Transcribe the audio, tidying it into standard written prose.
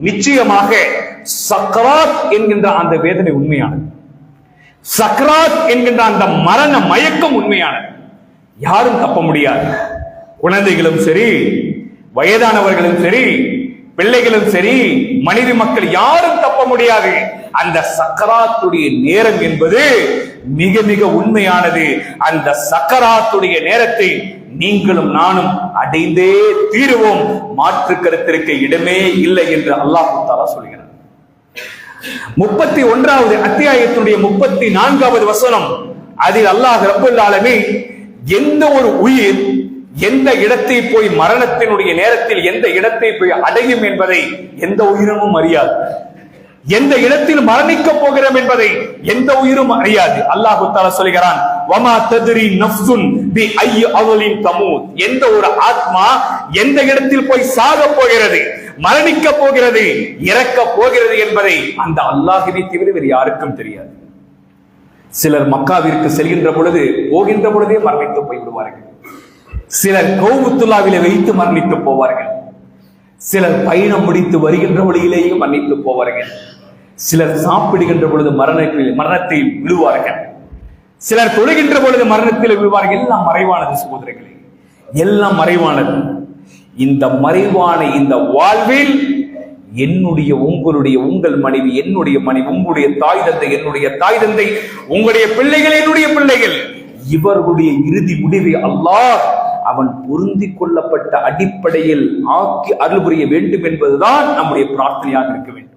நிச்சயமாக சக்ராத் என்கின்ற அந்த வேதனை உண்மையானது. சக்ராத் என்கின்ற அந்த மரண மயக்கம் உண்மையானது. யாரும் தப்ப முடியாது. குழந்தைகளும் சரி, வயதானவர்களும் சரி, பிள்ளைகளும் சரி, மனித மக்கள் யாரும் தப்ப முடியாது. அந்த சக்கராத்துடைய நேரம் என்பது மிக மிக உண்மையானது. அந்த சக்கராத்துடைய நேரத்தை நீங்களும் நானும் அடைந்தே தீருவோம். மாற்று கருத்திற்கு இடமே இல்லை என்று அல்லாஹ் தஆலா சொல்கிறார். 31வது அத்தியாயத்தினுடைய 34வது வசனம். அதில் அல்லாஹ் ரப்பல் ஆலமீன் எந்த ஒரு உயிர் எந்த இடத்தை போய் மரணத்தினுடைய நேரத்தில் எந்த இடத்தை போய் அடையும் என்பதை எந்த உயிரினமும் அறியாது. எந்த இடத்தில் மரணிக்க போகிறோம் என்பதை எந்த உயிரும் அறியாது. அல்லாஹ் தஆலா சொல்கிறான், வமா தத்ரி நஃப்ஸுன் பி ஐயி அர்லின் தமூத். எந்த ஒரு ஆத்மா எந்த இடத்தில் போய் சாக போகிறது, மரணிக்க போகிறது, இறக்க போகிறது என்பதை அந்த அல்லாஹ்வை தவிர வேறு யாருக்கும் தெரியாது. சிலர் மக்காவிற்கு செல்கின்ற பொழுது போகின்ற பொழுதே மரணித்து போய்விடுவார்கள். சிலர் கௌபத்துல்லாவிலே வைத்து மரணித்து போவார்கள். சிலர் பயணம் முடித்து வருகின்ற வழியிலேயே மரணித்து போவார்கள். சிலர் சாப்பிடுகின்ற பொழுது மரணத்தில் விழுவார்கள். சிலர் தொழுகின்ற பொழுது மரணத்தில் விழுவார்கள். எல்லாம் மறைவானது சகோதரர்களே, எல்லாம் மறைவானது. இந்த மறைவான இந்த வாழ்வில் என்னுடைய, உங்களுடைய, உங்கள் மனைவி, என்னுடைய மனைவி, உங்களுடைய தாய் தந்தை, என்னுடைய தாய் தந்தை, உங்களுடைய பிள்ளைகள், என்னுடைய பிள்ளைகள், இவர்களுடைய இறுதி முடிவை அல்லாஹ் அவன் பொருந்தி கொள்ளப்பட்ட அடிப்படையில் ஆக்கி அருள் புரிய வேண்டும் என்பதுதான் நம்முடைய பிரார்த்தனையாக இருக்க வேண்டும்.